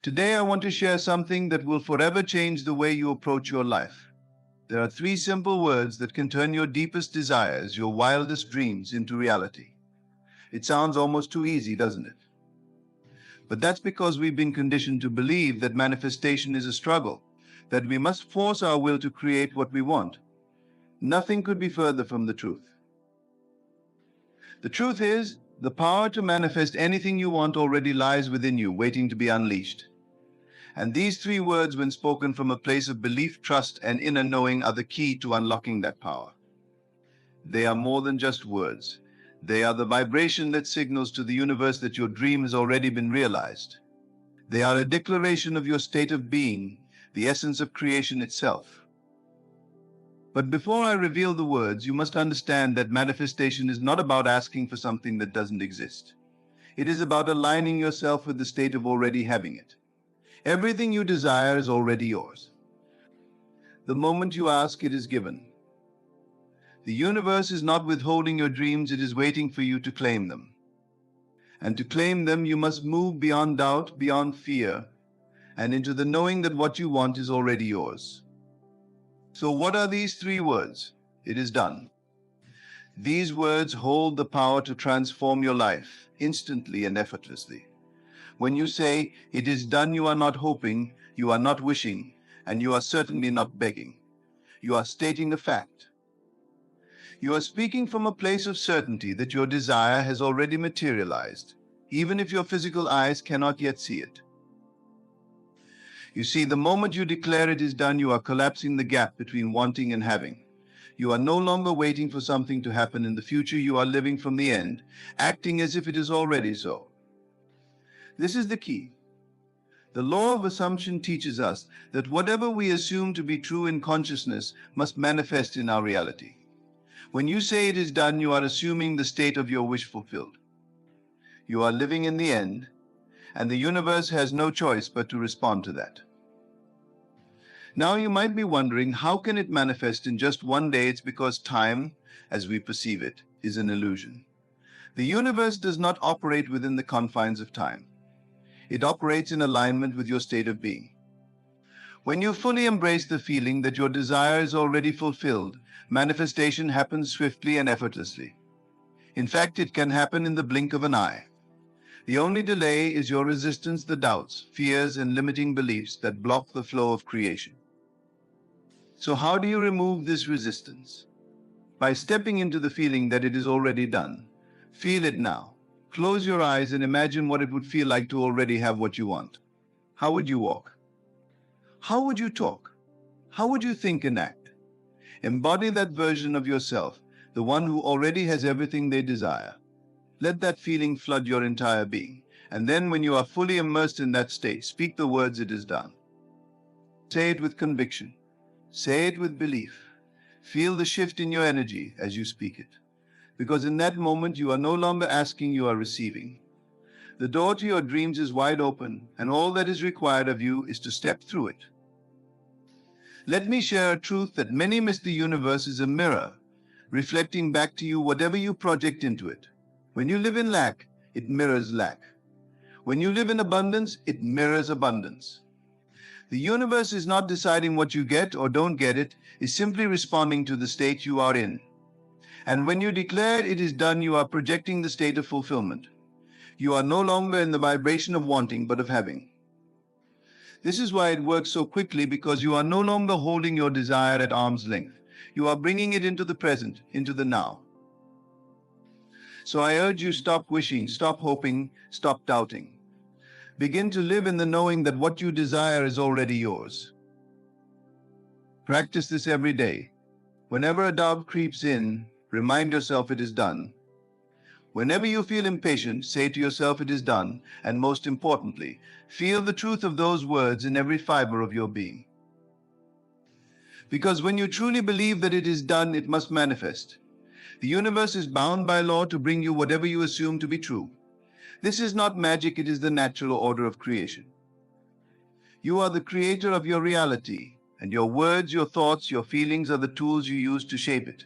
Today, I want to share something that will forever change the way you approach your life. There are three simple words that can turn your deepest desires, your wildest dreams, into reality. It sounds almost too easy, doesn't it? But that's because we've been conditioned to believe that manifestation is a struggle, that we must force our will to create what we want. Nothing could be further from the truth. The truth is, the power to manifest anything you want already lies within you, waiting to be unleashed. And these three words, when spoken from a place of belief, trust, and inner knowing, are the key to unlocking that power. They are more than just words. They are the vibration that signals to the universe that your dream has already been realized. They are a declaration of your state of being, the essence of creation itself. But before I reveal the words, you must understand that manifestation is not about asking for something that doesn't exist. It is about aligning yourself with the state of already having it. Everything you desire is already yours. The moment you ask, it is given. The universe is not withholding your dreams, it is waiting for you to claim them. And to claim them, you must move beyond doubt, beyond fear, and into the knowing that what you want is already yours. So what are these three words? It is done. These words hold the power to transform your life instantly and effortlessly. When you say, "It is done," you are not hoping, you are not wishing, and you are certainly not begging. You are stating a fact. You are speaking from a place of certainty that your desire has already materialized, even if your physical eyes cannot yet see it. You see, the moment you declare it is done, you are collapsing the gap between wanting and having. You are no longer waiting for something to happen in the future, you are living from the end, acting as if it is already so. This is the key. The law of assumption teaches us that whatever we assume to be true in consciousness must manifest in our reality. When you say it is done, you are assuming the state of your wish fulfilled. You are living in the end, and the universe has no choice but to respond to that. Now you might be wondering, how can it manifest in just one day? It's because time, as we perceive it, is an illusion. The universe does not operate within the confines of time. It operates in alignment with your state of being. When you fully embrace the feeling that your desire is already fulfilled, manifestation happens swiftly and effortlessly. In fact, it can happen in the blink of an eye. The only delay is your resistance, the doubts, fears, and limiting beliefs that block the flow of creation. So how do you remove this resistance? By stepping into the feeling that it is already done. Feel it now. Close your eyes and imagine what it would feel like to already have what you want. How would you walk? How would you talk? How would you think and act? Embody that version of yourself, the one who already has everything they desire. Let that feeling flood your entire being. And then when you are fully immersed in that state, speak the words, "It is done." Say it with conviction. Say it with belief. Feel the shift in your energy as you speak it. Because in that moment, you are no longer asking, you are receiving. The door to your dreams is wide open, and all that is required of you is to step through it. Let me share a truth that many miss. The universe is a mirror, reflecting back to you whatever you project into it. When you live in lack, it mirrors lack. When you live in abundance, it mirrors abundance. The universe is not deciding what you get or don't get, it is simply responding to the state you are in. And when you declare it is done, you are projecting the state of fulfillment. You are no longer in the vibration of wanting, but of having. This is why it works so quickly, because you are no longer holding your desire at arm's length. You are bringing it into the present, into the now. So I urge you, stop wishing, stop hoping, stop doubting. Begin to live in the knowing that what you desire is already yours. Practice this every day. Whenever a doubt creeps in, remind yourself it is done. Whenever you feel impatient, say to yourself it is done, and most importantly, feel the truth of those words in every fiber of your being. Because when you truly believe that it is done, it must manifest. The universe is bound by law to bring you whatever you assume to be true. This is not magic, it is the natural order of creation. You are the creator of your reality, and your words, your thoughts, your feelings are the tools you use to shape it.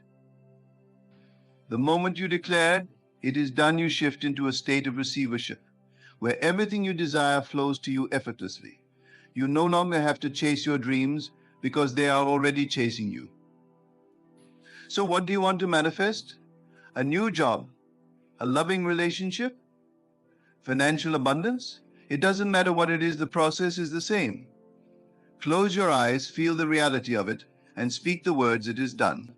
The moment you declare, "It is done," you shift into a state of receivership, where everything you desire flows to you effortlessly. You no longer have to chase your dreams because they are already chasing you. So what do you want to manifest? A new job? A loving relationship? Financial abundance? It doesn't matter what it is, the process is the same. Close your eyes, feel the reality of it, and speak the words, "It is done."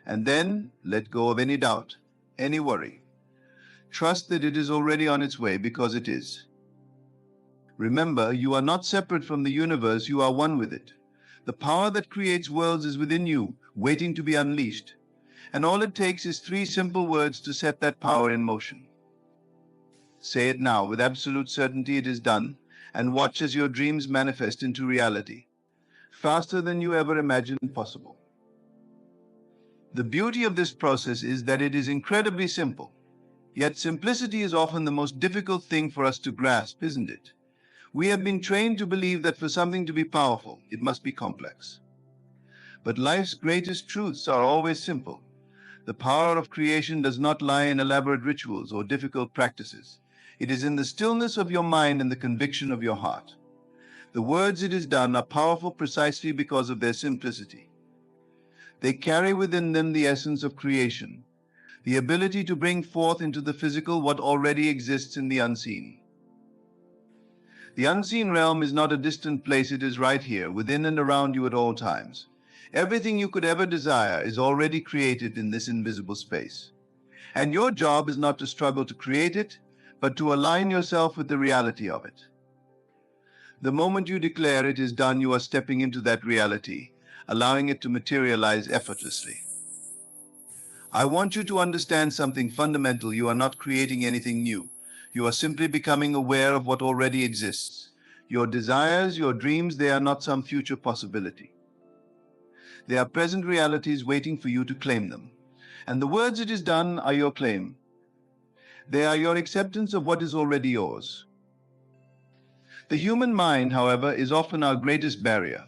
And then let go of any doubt, any worry. Trust that it is already on its way, because it is. Remember, you are not separate from the universe, you are one with it. The power that creates worlds is within you, waiting to be unleashed. And all it takes is 3 simple words to set that power in motion. Say it now with absolute certainty, "It is done," and watch as your dreams manifest into reality, faster than you ever imagined possible. The beauty of this process is that it is incredibly simple. Yet simplicity is often the most difficult thing for us to grasp, isn't it? We have been trained to believe that for something to be powerful, it must be complex. But life's greatest truths are always simple. The power of creation does not lie in elaborate rituals or difficult practices. It is in the stillness of your mind and the conviction of your heart. The words "it is done" are powerful precisely because of their simplicity. They carry within them the essence of creation, the ability to bring forth into the physical what already exists in the unseen. The unseen realm is not a distant place, it is right here, within and around you at all times. Everything you could ever desire is already created in this invisible space. And your job is not to struggle to create it, but to align yourself with the reality of it. The moment you declare "it is done," you are stepping into that reality, allowing it to materialize effortlessly. I want you to understand something fundamental. You are not creating anything new. You are simply becoming aware of what already exists. Your desires, your dreams, they are not some future possibility. They are present realities waiting for you to claim them. And the words "it is done" are your claim. They are your acceptance of what is already yours. The human mind, however, is often our greatest barrier.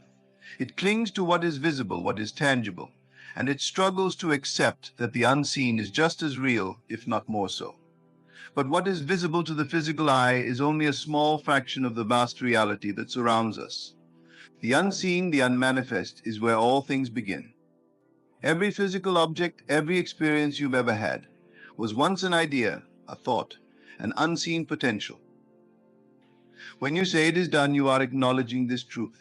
It clings to what is visible, what is tangible, and it struggles to accept that the unseen is just as real, if not more so. But what is visible to the physical eye is only a small fraction of the vast reality that surrounds us. The unseen, the unmanifest, is where all things begin. Every physical object, every experience you've ever had, was once an idea, a thought, an unseen potential. When you say "it is done," you are acknowledging this truth.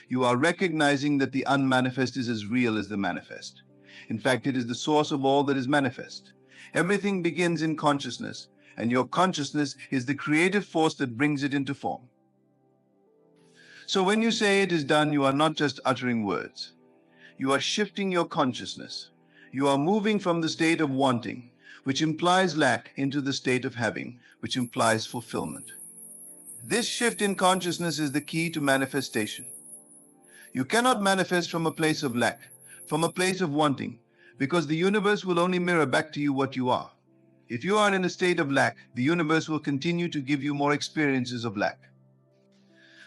You are recognizing that the unmanifest is as real as the manifest. In fact, it is the source of all that is manifest. Everything begins in consciousness, and your consciousness is the creative force that brings it into form. So when you say "it is done," you are not just uttering words. You are shifting your consciousness. You are moving from the state of wanting, which implies lack, into the state of having, which implies fulfillment. This shift in consciousness is the key to manifestation. You cannot manifest from a place of lack, from a place of wanting, because the universe will only mirror back to you what you are. If you are in a state of lack, the universe will continue to give you more experiences of lack.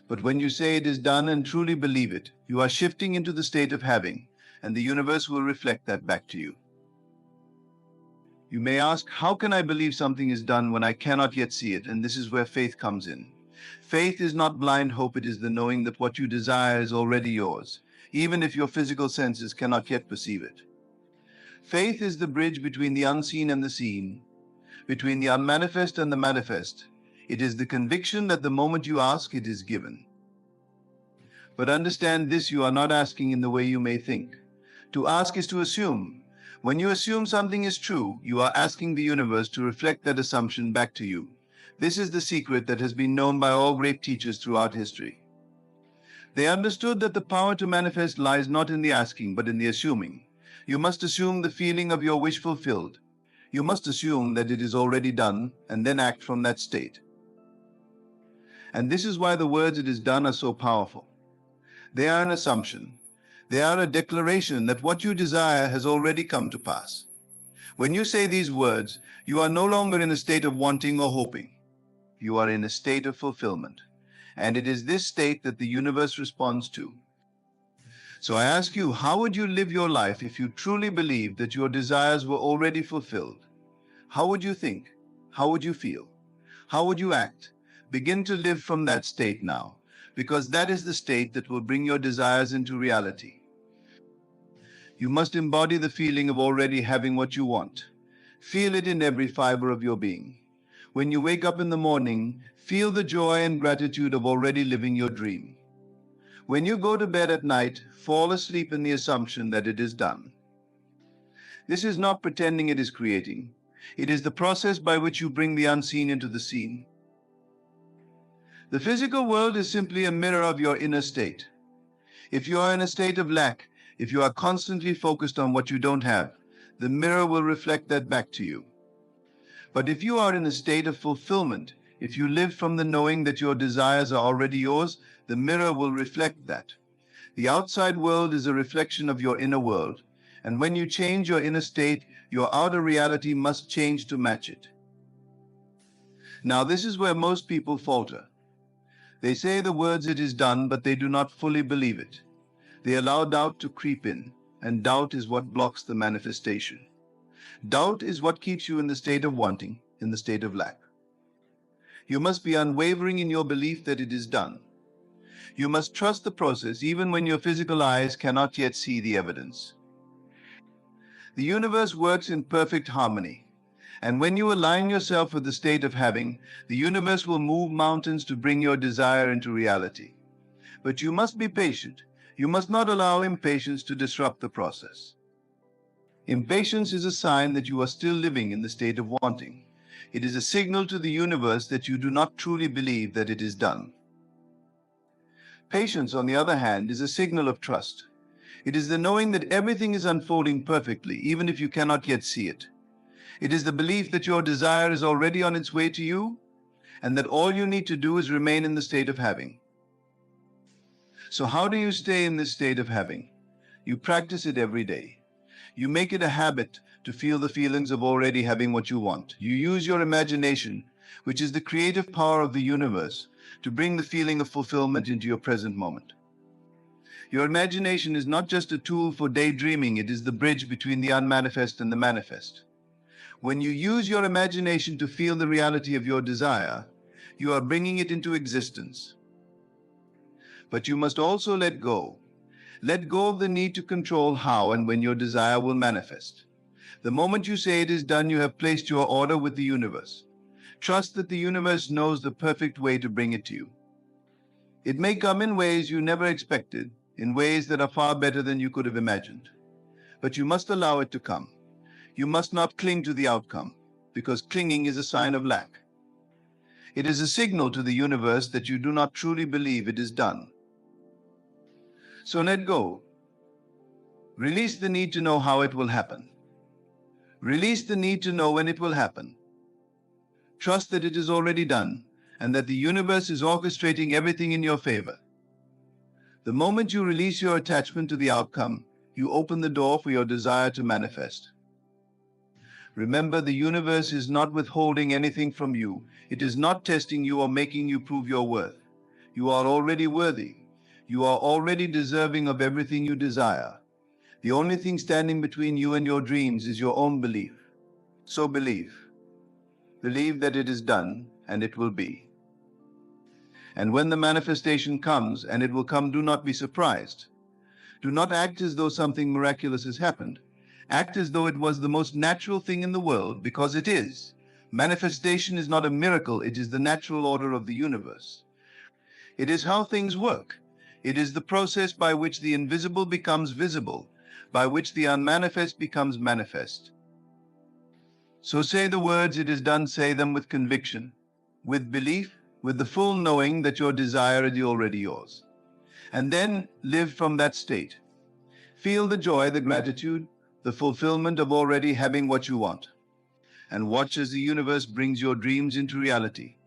But when you say "it is done" and truly believe it, you are shifting into the state of having, and the universe will reflect that back to you. You may ask, how can I believe something is done when I cannot yet see it? And this is where faith comes in. Faith is not blind hope, it is the knowing that what you desire is already yours, even if your physical senses cannot yet perceive it. Faith is the bridge between the unseen and the seen, between the unmanifest and the manifest. It is the conviction that the moment you ask, it is given. But understand this, you are not asking in the way you may think. To ask is to assume. When you assume something is true, you are asking the universe to reflect that assumption back to you. This is the secret that has been known by all great teachers throughout history. They understood that the power to manifest lies not in the asking, but in the assuming. You must assume the feeling of your wish fulfilled. You must assume that it is already done, and then act from that state. And this is why the words "it is done" are so powerful. They are an assumption. They are a declaration that what you desire has already come to pass. When you say these words, you are no longer in a state of wanting or hoping. You are in a state of fulfillment. And it is this state that the universe responds to. So I ask you, how would you live your life if you truly believed that your desires were already fulfilled? How would you think? How would you feel? How would you act? Begin to live from that state now, because that is the state that will bring your desires into reality. You must embody the feeling of already having what you want. Feel it in every fiber of your being. When you wake up in the morning, feel the joy and gratitude of already living your dream. When you go to bed at night, fall asleep in the assumption that it is done. This is not pretending it is creating. It is the process by which you bring the unseen into the seen. The physical world is simply a mirror of your inner state. If you are in a state of lack, if you are constantly focused on what you don't have, the mirror will reflect that back to you. But if you are in a state of fulfillment, if you live from the knowing that your desires are already yours, the mirror will reflect that. The outside world is a reflection of your inner world, and when you change your inner state, your outer reality must change to match it. Now, this is where most people falter. They say the words "it is done," but they do not fully believe it. They allow doubt to creep in, and doubt is what blocks the manifestation. Doubt is what keeps you in the state of wanting, in the state of lack. You must be unwavering in your belief that it is done. You must trust the process even when your physical eyes cannot yet see the evidence. The universe works in perfect harmony. And when you align yourself with the state of having, the universe will move mountains to bring your desire into reality. But you must be patient. You must not allow impatience to disrupt the process. Impatience is a sign that you are still living in the state of wanting. It is a signal to the universe that you do not truly believe that it is done. Patience, on the other hand, is a signal of trust. It is the knowing that everything is unfolding perfectly, even if you cannot yet see it. It is the belief that your desire is already on its way to you, and that all you need to do is remain in the state of having. So how do you stay in this state of having? You practice it every day. You make it a habit to feel the feelings of already having what you want. You use your imagination, which is the creative power of the universe, to bring the feeling of fulfillment into your present moment. Your imagination is not just a tool for daydreaming, it is the bridge between the unmanifest and the manifest. When you use your imagination to feel the reality of your desire, you are bringing it into existence. But you must also let go. Let go of the need to control how and when your desire will manifest. The moment you say it is done, you have placed your order with the universe. Trust that the universe knows the perfect way to bring it to you. It may come in ways you never expected, in ways that are far better than you could have imagined. But you must allow it to come. You must not cling to the outcome, because clinging is a sign of lack. It is a signal to the universe that you do not truly believe it is done. So let go. Release the need to know how it will happen. Release the need to know when it will happen. Trust that it is already done, and that the universe is orchestrating everything in your favor. The moment you release your attachment to the outcome, you open the door for your desire to manifest. Remember, the universe is not withholding anything from you. It is not testing you or making you prove your worth. You are already worthy. You are already deserving of everything you desire. The only thing standing between you and your dreams is your own belief. So believe. Believe that it is done, and it will be. And when the manifestation comes, and it will come, do not be surprised. Do not act as though something miraculous has happened. Act as though it was the most natural thing in the world, because it is. Manifestation is not a miracle, it is the natural order of the universe. It is how things work. It is the process by which the invisible becomes visible, by which the unmanifest becomes manifest. So say the words "it is done," say them with conviction, with belief, with the full knowing that your desire is already yours. And then live from that state. Feel the joy, the gratitude, the fulfillment of already having what you want. And watch as the universe brings your dreams into reality,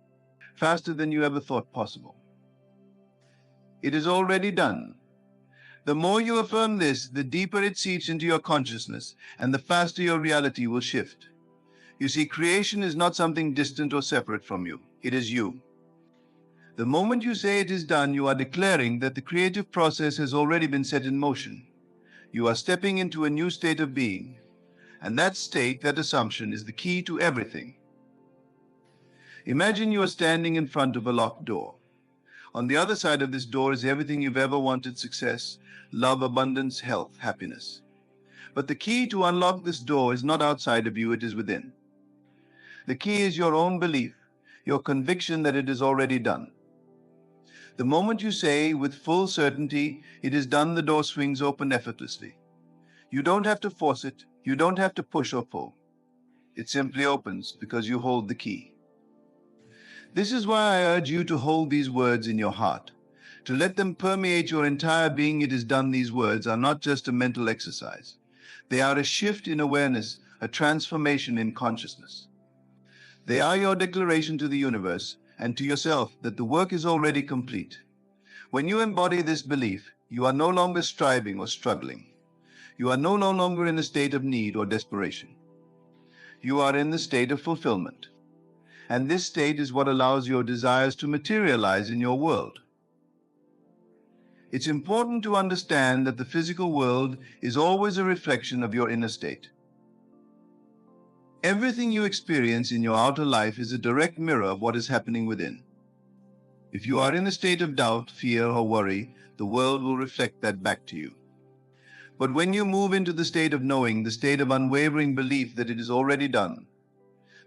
faster than you ever thought possible. It is already done. The more you affirm this, the deeper it seeps into your consciousness, and the faster your reality will shift. You see, creation is not something distant or separate from you. It is you. The moment you say it is done, you are declaring that the creative process has already been set in motion. You are stepping into a new state of being, and that state, that assumption, is the key to everything. Imagine you are standing in front of a locked door. On the other side of this door is everything you've ever wanted: success, love, abundance, health, happiness. But the key to unlock this door is not outside of you, it is within. The key is your own belief, your conviction that it is already done. The moment you say with full certainty, "It is done," the door swings open effortlessly. You don't have to force it, you don't have to push or pull. It simply opens because you hold the key. This is why I urge you to hold these words in your heart, to let them permeate your entire being. It is done. These words are not just a mental exercise. They are a shift in awareness, a transformation in consciousness. They are your declaration to the universe and to yourself that the work is already complete. When you embody this belief, you are no longer striving or struggling. You are no longer in a state of need or desperation. You are in the state of fulfillment. And this state is what allows your desires to materialize in your world. It's important to understand that the physical world is always a reflection of your inner state. Everything you experience in your outer life is a direct mirror of what is happening within. If you are in a state of doubt, fear, or worry, the world will reflect that back to you. But when you move into the state of knowing, the state of unwavering belief that it is already done,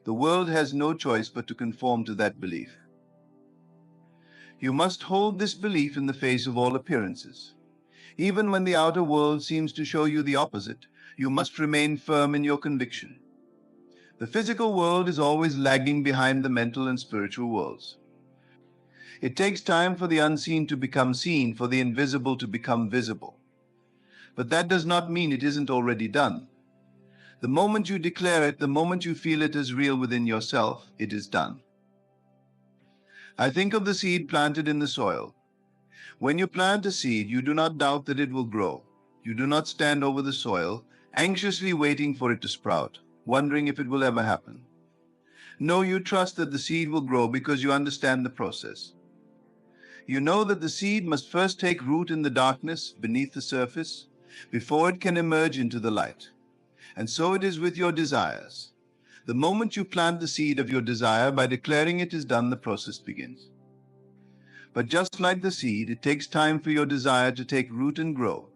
the world has no choice but to conform to that belief. You must hold this belief in the face of all appearances. Even when the outer world seems to show you the opposite, you must remain firm in your conviction. The physical world is always lagging behind the mental and spiritual worlds. It takes time for the unseen to become seen, for the invisible to become visible. But that does not mean it isn't already done. The moment you declare it, the moment you feel it as real within yourself, it is done. I think of the seed planted in the soil. When you plant a seed, you do not doubt that it will grow. You do not stand over the soil, anxiously waiting for it to sprout, wondering if it will ever happen. No, you trust that the seed will grow because you understand the process. You know that the seed must first take root in the darkness beneath the surface before it can emerge into the light. And so it is with your desires. The moment you plant the seed of your desire, by declaring it is done, the process begins. But just like the seed, it takes time for your desire to take root and grow.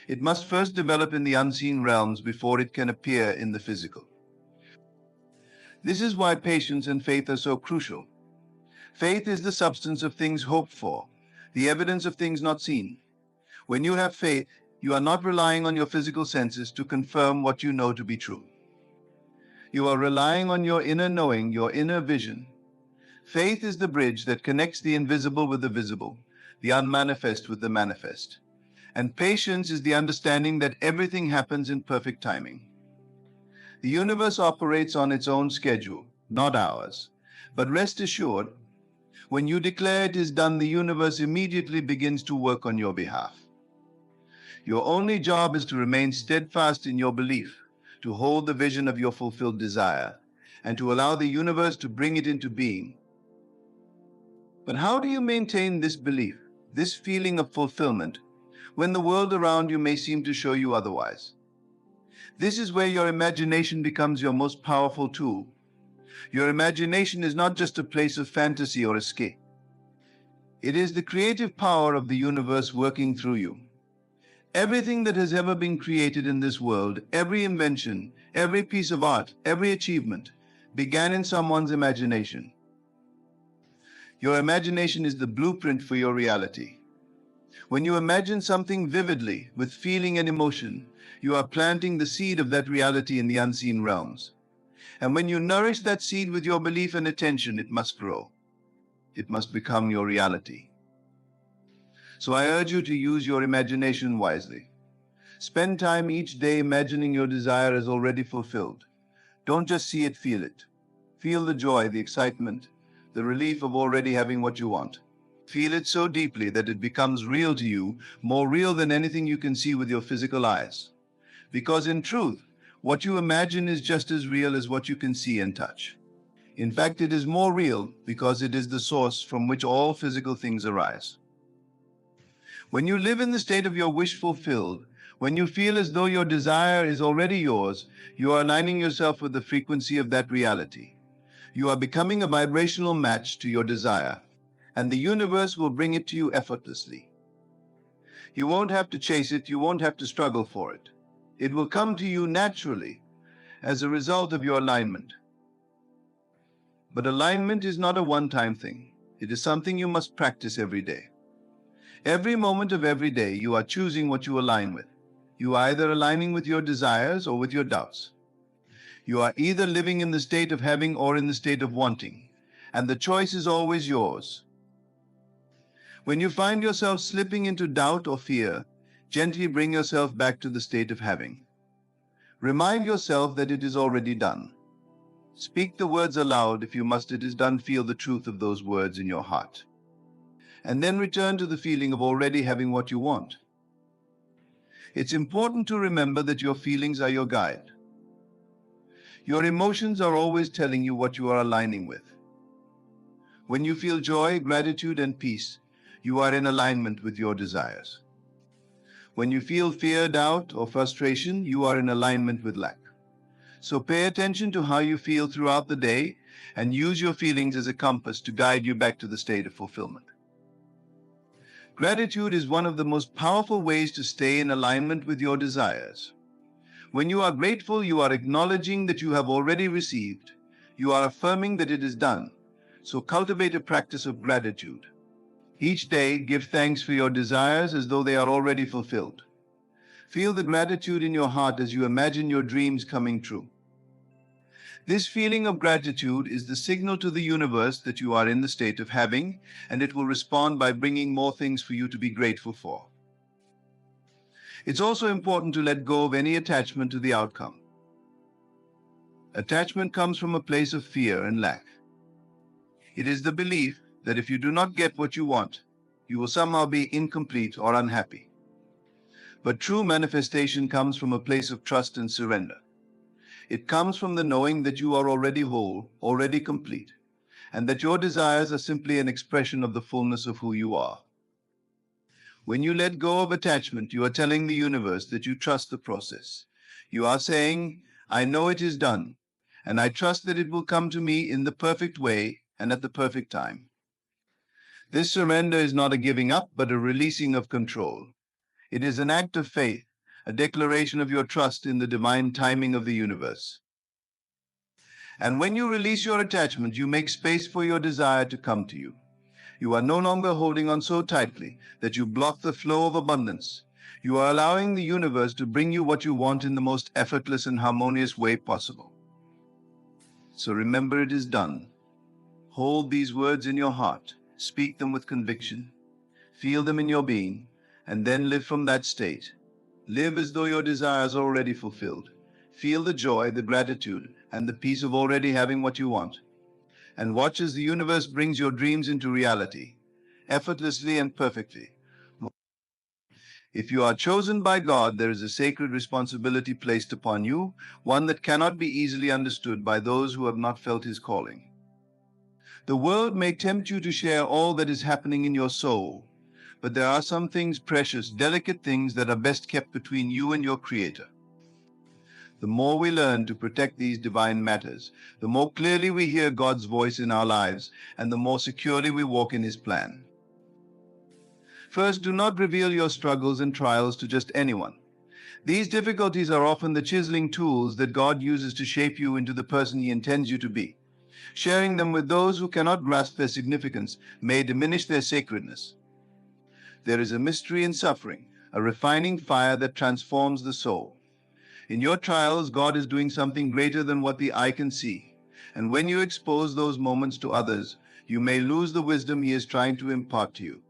It must first develop in the unseen realms before it can appear in the physical. This is why patience and faith are so crucial. Faith is the substance of things hoped for, the evidence of things not seen. When you have faith, you are not relying on your physical senses to confirm what you know to be true. You are relying on your inner knowing, your inner vision. Faith is the bridge that connects the invisible with the visible, the unmanifest with the manifest. And patience is the understanding that everything happens in perfect timing. The universe operates on its own schedule, not ours. But rest assured, when you declare it is done, the universe immediately begins to work on your behalf. Your only job is to remain steadfast in your belief, to hold the vision of your fulfilled desire, and to allow the universe to bring it into being. But how do you maintain this belief, this feeling of fulfillment, when the world around you may seem to show you otherwise? This is where your imagination becomes your most powerful tool. Your imagination is not just a place of fantasy or escape. It is the creative power of the universe working through you. Everything that has ever been created in this world, every invention, every piece of art, every achievement, began in someone's imagination. Your imagination is the blueprint for your reality. When you imagine something vividly, with feeling and emotion, you are planting the seed of that reality in the unseen realms. And when you nourish that seed with your belief and attention, it must grow. It must become your reality. So I urge you to use your imagination wisely. Spend time each day imagining your desire as already fulfilled. Don't just see it, feel it. Feel the joy, the excitement, the relief of already having what you want. Feel it so deeply that it becomes real to you, more real than anything you can see with your physical eyes. Because in truth, what you imagine is just as real as what you can see and touch. In fact, it is more real because it is the source from which all physical things arise. When you live in the state of your wish fulfilled, when you feel as though your desire is already yours, you are aligning yourself with the frequency of that reality. You are becoming a vibrational match to your desire, and the universe will bring it to you effortlessly. You won't have to chase it, you won't have to struggle for it. It will come to you naturally as a result of your alignment. But alignment is not a one-time thing. It is something you must practice every day. Every moment of every day, you are choosing what you align with. You are either aligning with your desires or with your doubts. You are either living in the state of having or in the state of wanting, and the choice is always yours. When you find yourself slipping into doubt or fear, gently bring yourself back to the state of having. Remind yourself that it is already done. Speak the words aloud if you must. It is done. Feel the truth of those words in your heart. And then return to the feeling of already having what you want. It's important to remember that your feelings are your guide. Your emotions are always telling you what you are aligning with. When you feel joy, gratitude, and peace, you are in alignment with your desires. When you feel fear, doubt, or frustration, you are in alignment with lack. So pay attention to how you feel throughout the day and use your feelings as a compass to guide you back to the state of fulfillment. Gratitude is one of the most powerful ways to stay in alignment with your desires. When you are grateful, you are acknowledging that you have already received. You are affirming that it is done. So cultivate a practice of gratitude. Each day, give thanks for your desires as though they are already fulfilled. Feel the gratitude in your heart as you imagine your dreams coming true. This feeling of gratitude is the signal to the universe that you are in the state of having, and it will respond by bringing more things for you to be grateful for. It's also important to let go of any attachment to the outcome. Attachment comes from a place of fear and lack. It is the belief that if you do not get what you want, you will somehow be incomplete or unhappy. But true manifestation comes from a place of trust and surrender. It comes from the knowing that you are already whole, already complete, and that your desires are simply an expression of the fullness of who you are. When you let go of attachment, you are telling the universe that you trust the process. You are saying, I know it is done, and I trust that it will come to me in the perfect way and at the perfect time. This surrender is not a giving up, but a releasing of control. It is an act of faith, a declaration of your trust in the divine timing of the universe. And when you release your attachment, you make space for your desire to come to you. You are no longer holding on so tightly that you block the flow of abundance. You are allowing the universe to bring you what you want in the most effortless and harmonious way possible. So remember, it is done. Hold these words in your heart. Speak them with conviction. Feel them in your being, and then live from that state. Live as though your desires are already fulfilled. Feel the joy, the gratitude, and the peace of already having what you want. And watch as the universe brings your dreams into reality, effortlessly and perfectly. If you are chosen by God, there is a sacred responsibility placed upon you, one that cannot be easily understood by those who have not felt His calling. The world may tempt you to share all that is happening in your soul, but there are some things, precious, delicate things, that are best kept between you and your Creator. The more we learn to protect these divine matters, the more clearly we hear God's voice in our lives, and the more securely we walk in His plan. First, do not reveal your struggles and trials to just anyone. These difficulties are often the chiseling tools that God uses to shape you into the person He intends you to be. Sharing them with those who cannot grasp their significance may diminish their sacredness. There is a mystery in suffering, a refining fire that transforms the soul. In your trials, God is doing something greater than what the eye can see. And when you expose those moments to others, you may lose the wisdom He is trying to impart to you.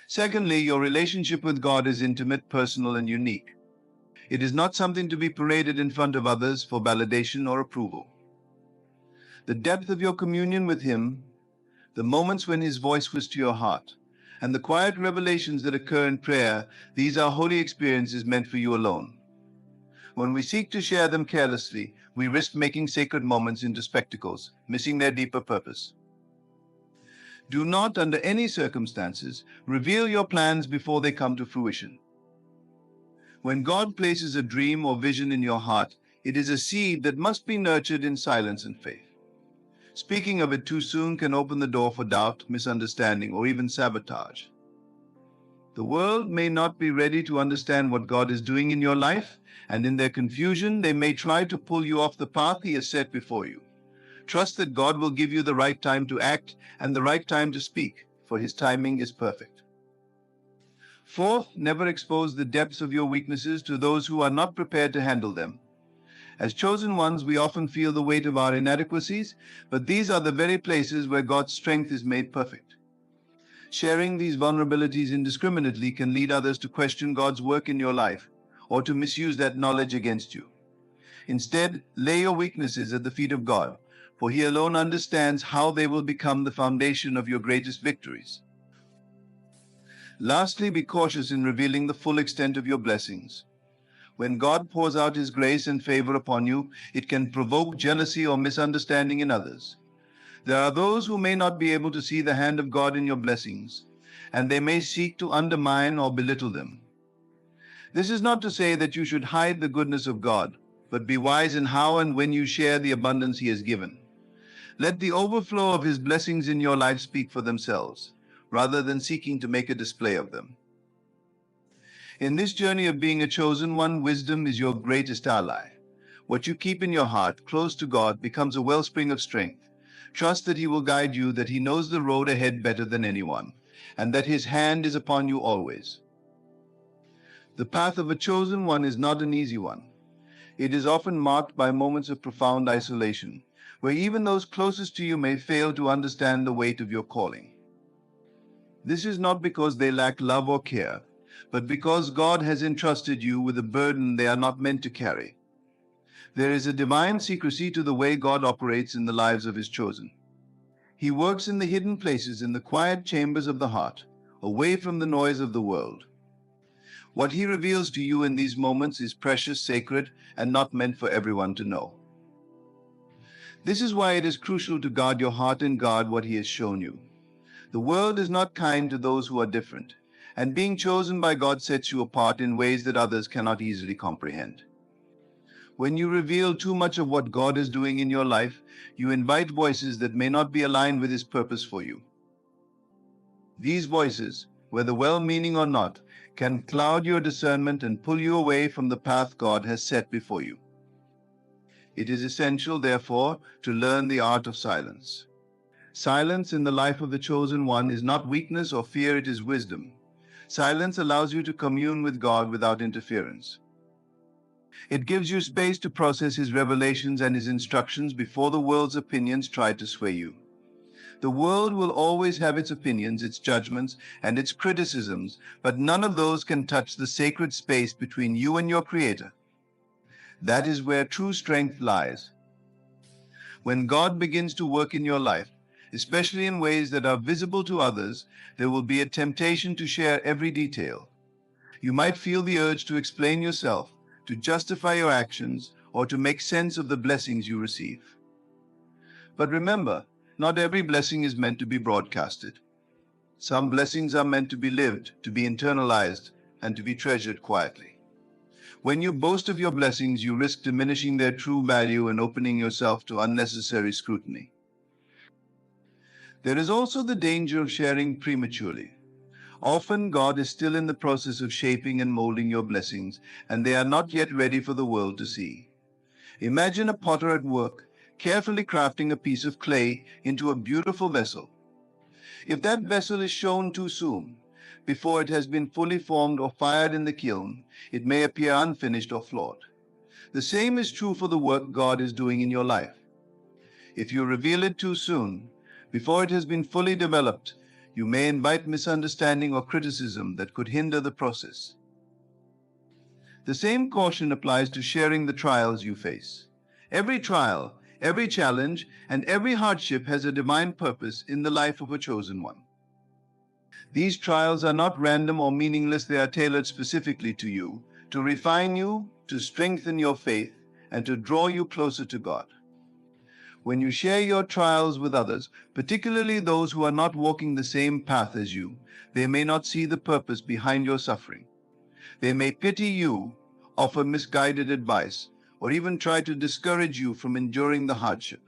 Secondly, your relationship with God is intimate, personal, and unique. It is not something to be paraded in front of others for validation or approval. The depth of your communion with Him, the moments when His voice whispers to your heart, and the quiet revelations that occur in prayer, these are holy experiences meant for you alone. When we seek to share them carelessly, we risk making sacred moments into spectacles, missing their deeper purpose. Do not, under any circumstances, reveal your plans before they come to fruition. When God places a dream or vision in your heart, it is a seed that must be nurtured in silence and faith. Speaking of it too soon can open the door for doubt, misunderstanding, or even sabotage. The world may not be ready to understand what God is doing in your life, and in their confusion, they may try to pull you off the path He has set before you. Trust that God will give you the right time to act and the right time to speak, for His timing is perfect. Fourth, never expose the depths of your weaknesses to those who are not prepared to handle them. As chosen ones, we often feel the weight of our inadequacies, but these are the very places where God's strength is made perfect. Sharing these vulnerabilities indiscriminately can lead others to question God's work in your life or to misuse that knowledge against you. Instead, lay your weaknesses at the feet of God, for He alone understands how they will become the foundation of your greatest victories. Lastly, be cautious in revealing the full extent of your blessings. When God pours out His grace and favor upon you, it can provoke jealousy or misunderstanding in others. There are those who may not be able to see the hand of God in your blessings, and they may seek to undermine or belittle them. This is not to say that you should hide the goodness of God, but be wise in how and when you share the abundance He has given. Let the overflow of His blessings in your life speak for themselves, rather than seeking to make a display of them. In this journey of being a chosen one, wisdom is your greatest ally. What you keep in your heart, close to God, becomes a wellspring of strength. Trust that He will guide you, that He knows the road ahead better than anyone, and that His hand is upon you always. The path of a chosen one is not an easy one. It is often marked by moments of profound isolation, where even those closest to you may fail to understand the weight of your calling. This is not because they lack love or care, but because God has entrusted you with a burden they are not meant to carry. There is a divine secrecy to the way God operates in the lives of His chosen. He works in the hidden places, in the quiet chambers of the heart, away from the noise of the world. What He reveals to you in these moments is precious, sacred, and not meant for everyone to know. This is why it is crucial to guard your heart and guard what He has shown you. The world is not kind to those who are different, and being chosen by God sets you apart in ways that others cannot easily comprehend. When you reveal too much of what God is doing in your life, you invite voices that may not be aligned with His purpose for you. These voices, whether well-meaning or not, can cloud your discernment and pull you away from the path God has set before you. It is essential, therefore, to learn the art of silence. Silence in the life of the chosen one is not weakness or fear, it is wisdom. Silence allows you to commune with God without interference. It gives you space to process His revelations and His instructions before the world's opinions try to sway you. The world will always have its opinions, its judgments, and its criticisms, but none of those can touch the sacred space between you and your Creator. That is where true strength lies. When God begins to work in your life, especially in ways that are visible to others, there will be a temptation to share every detail. You might feel the urge to explain yourself, to justify your actions, or to make sense of the blessings you receive. But remember, not every blessing is meant to be broadcasted. Some blessings are meant to be lived, to be internalized, and to be treasured quietly. When you boast of your blessings, you risk diminishing their true value and opening yourself to unnecessary scrutiny. There is also the danger of sharing prematurely. Often God is still in the process of shaping and molding your blessings, and they are not yet ready for the world to see. Imagine a potter at work, carefully crafting a piece of clay into a beautiful vessel. If that vessel is shown too soon, before it has been fully formed or fired in the kiln, it may appear unfinished or flawed. The same is true for the work God is doing in your life. If you reveal it too soon, before it has been fully developed, you may invite misunderstanding or criticism that could hinder the process. The same caution applies to sharing the trials you face. Every trial, every challenge, and every hardship has a divine purpose in the life of a chosen one. These trials are not random or meaningless, they are tailored specifically to you, to refine you, to strengthen your faith, and to draw you closer to God. When you share your trials with others, particularly those who are not walking the same path as you, they may not see the purpose behind your suffering. They may pity you, offer misguided advice, or even try to discourage you from enduring the hardship.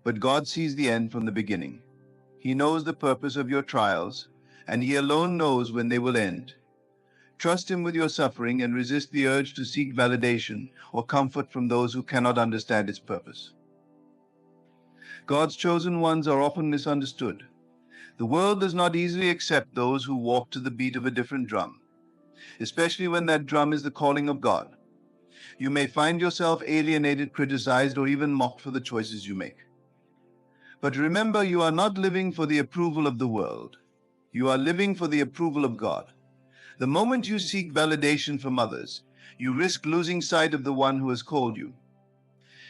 But God sees the end from the beginning. He knows the purpose of your trials, and He alone knows when they will end. Trust Him with your suffering and resist the urge to seek validation or comfort from those who cannot understand its purpose. God's chosen ones are often misunderstood. The world does not easily accept those who walk to the beat of a different drum, especially when that drum is the calling of God. You may find yourself alienated, criticized, or even mocked for the choices you make. But remember, you are not living for the approval of the world. You are living for the approval of God. The moment you seek validation from others, you risk losing sight of the one who has called you.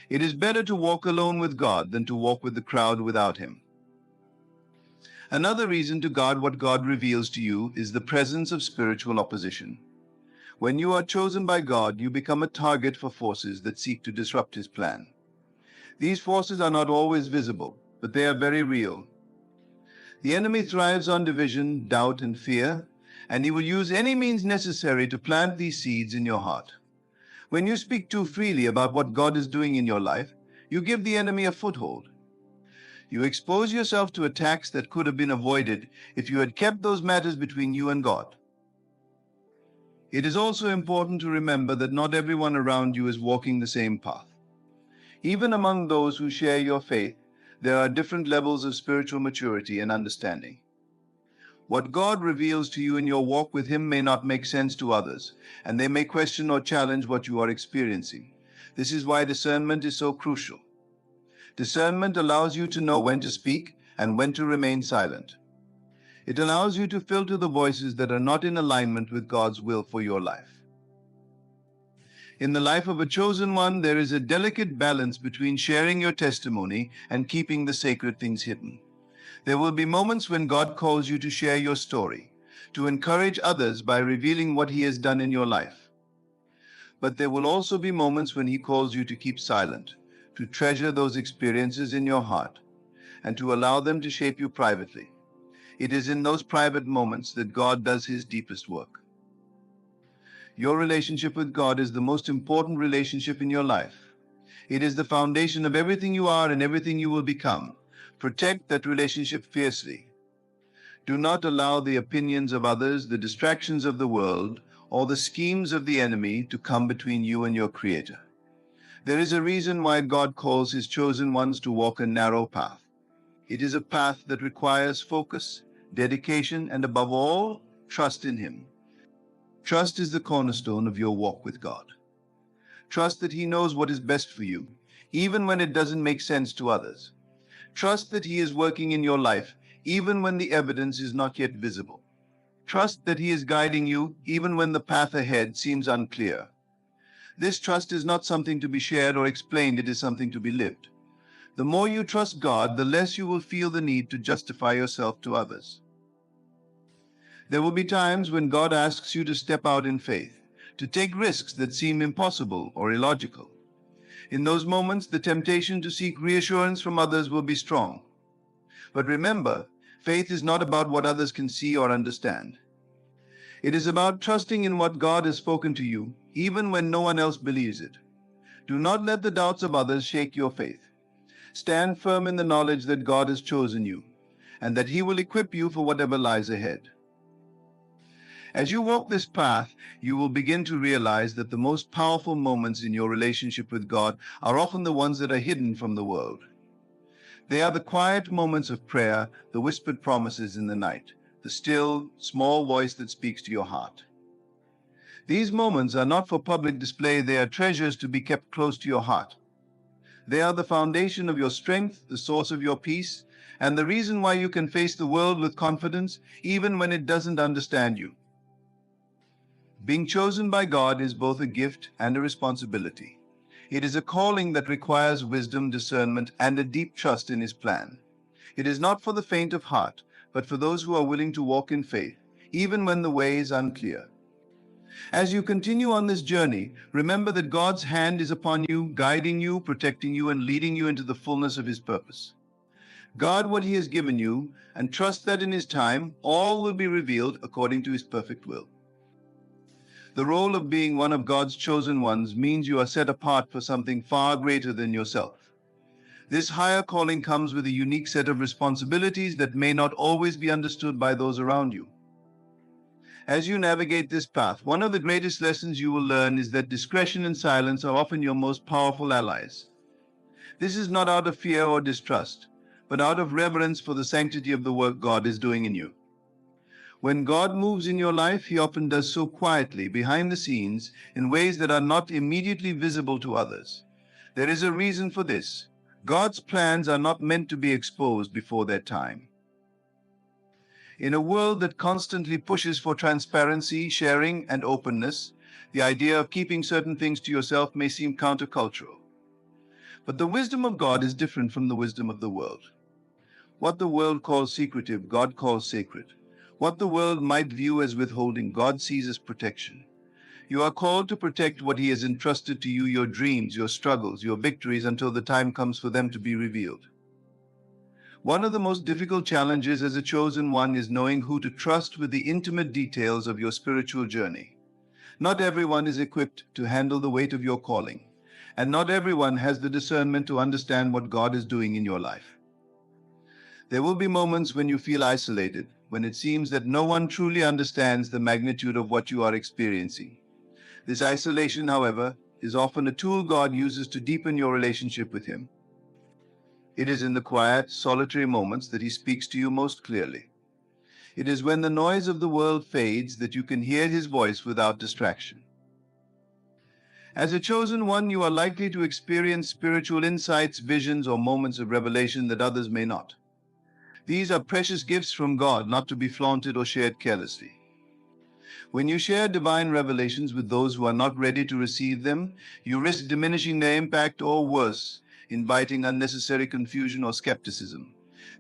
It is better to walk alone with God than to walk with the crowd without Him. Another reason to guard what God reveals to you is the presence of spiritual opposition. When you are chosen by God, you become a target for forces that seek to disrupt His plan. These forces are not always visible, but they are very real. The enemy thrives on division, doubt, and fear, and he will use any means necessary to plant these seeds in your heart. When you speak too freely about what God is doing in your life, you give the enemy a foothold. You expose yourself to attacks that could have been avoided if you had kept those matters between you and God. It is also important to remember that not everyone around you is walking the same path. Even among those who share your faith, there are different levels of spiritual maturity and understanding. What God reveals to you in your walk with Him may not make sense to others, and they may question or challenge what you are experiencing. This is why discernment is so crucial. Discernment allows you to know when to speak and when to remain silent. It allows you to filter the voices that are not in alignment with God's will for your life. In the life of a chosen one, there is a delicate balance between sharing your testimony and keeping the sacred things hidden. There will be moments when God calls you to share your story, to encourage others by revealing what He has done in your life. But there will also be moments when He calls you to keep silent, to treasure those experiences in your heart, and to allow them to shape you privately. It is in those private moments that God does His deepest work. Your relationship with God is the most important relationship in your life. It is the foundation of everything you are and everything you will become. Protect that relationship fiercely. Do not allow the opinions of others, the distractions of the world, or the schemes of the enemy to come between you and your Creator. There is a reason why God calls His chosen ones to walk a narrow path. It is a path that requires focus, dedication, and above all, trust in Him. Trust is the cornerstone of your walk with God. Trust that He knows what is best for you, even when it doesn't make sense to others. Trust that He is working in your life, even when the evidence is not yet visible. Trust that He is guiding you, even when the path ahead seems unclear. This trust is not something to be shared or explained, it is something to be lived. The more you trust God, the less you will feel the need to justify yourself to others. There will be times when God asks you to step out in faith, to take risks that seem impossible or illogical. In those moments, the temptation to seek reassurance from others will be strong. But remember, faith is not about what others can see or understand. It is about trusting in what God has spoken to you, even when no one else believes it. Do not let the doubts of others shake your faith. Stand firm in the knowledge that God has chosen you, and that He will equip you for whatever lies ahead. As you walk this path, you will begin to realize that the most powerful moments in your relationship with God are often the ones that are hidden from the world. They are the quiet moments of prayer, the whispered promises in the night, the still, small voice that speaks to your heart. These moments are not for public display, they are treasures to be kept close to your heart. They are the foundation of your strength, the source of your peace, and the reason why you can face the world with confidence, even when it doesn't understand you. Being chosen by God is both a gift and a responsibility. It is a calling that requires wisdom, discernment, and a deep trust in His plan. It is not for the faint of heart, but for those who are willing to walk in faith, even when the way is unclear. As you continue on this journey, remember that God's hand is upon you, guiding you, protecting you, and leading you into the fullness of His purpose. Guard what He has given you, and trust that in His time, all will be revealed according to His perfect will. The role of being one of God's chosen ones means you are set apart for something far greater than yourself. This higher calling comes with a unique set of responsibilities that may not always be understood by those around you. As you navigate this path, one of the greatest lessons you will learn is that discretion and silence are often your most powerful allies. This is not out of fear or distrust, but out of reverence for the sanctity of the work God is doing in you. When God moves in your life, He often does so quietly, behind the scenes, in ways that are not immediately visible to others. There is a reason for this. God's plans are not meant to be exposed before their time. In a world that constantly pushes for transparency, sharing, and openness, the idea of keeping certain things to yourself may seem countercultural. But the wisdom of God is different from the wisdom of the world. What the world calls secretive, God calls sacred. What the world might view as withholding, God sees as protection. You are called to protect what He has entrusted to you, your dreams, your struggles, your victories, until the time comes for them to be revealed. One of the most difficult challenges as a chosen one is knowing who to trust with the intimate details of your spiritual journey. Not everyone is equipped to handle the weight of your calling, and not everyone has the discernment to understand what God is doing in your life. There will be moments when you feel isolated, when it seems that no one truly understands the magnitude of what you are experiencing. This isolation, however, is often a tool God uses to deepen your relationship with Him. It is in the quiet, solitary moments that He speaks to you most clearly. It is when the noise of the world fades that you can hear His voice without distraction. As a chosen one, you are likely to experience spiritual insights, visions, or moments of revelation that others may not. These are precious gifts from God, not to be flaunted or shared carelessly. When you share divine revelations with those who are not ready to receive them, you risk diminishing their impact, or worse, inviting unnecessary confusion or skepticism.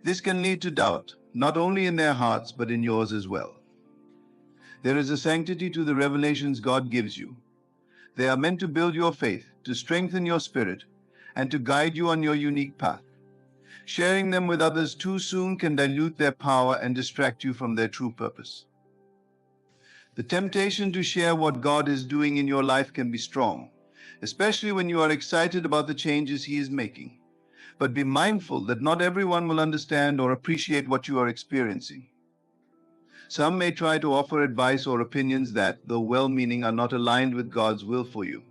This can lead to doubt, not only in their hearts, but in yours as well. There is a sanctity to the revelations God gives you. They are meant to build your faith, to strengthen your spirit, and to guide you on your unique path. Sharing them with others too soon can dilute their power and distract you from their true purpose. The temptation to share what God is doing in your life can be strong, especially when you are excited about the changes He is making. But be mindful that not everyone will understand or appreciate what you are experiencing. Some may try to offer advice or opinions that, though well-meaning, are not aligned with God's will for you.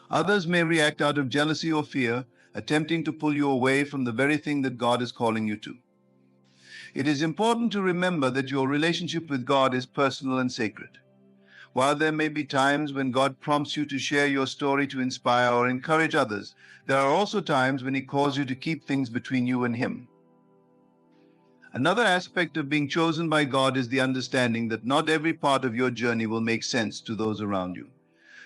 Others may react out of jealousy or fear, attempting to pull you away from the very thing that God is calling you to. It is important to remember that your relationship with God is personal and sacred. While there may be times when God prompts you to share your story to inspire or encourage others, there are also times when He calls you to keep things between you and Him. Another aspect of being chosen by God is the understanding that not every part of your journey will make sense to those around you.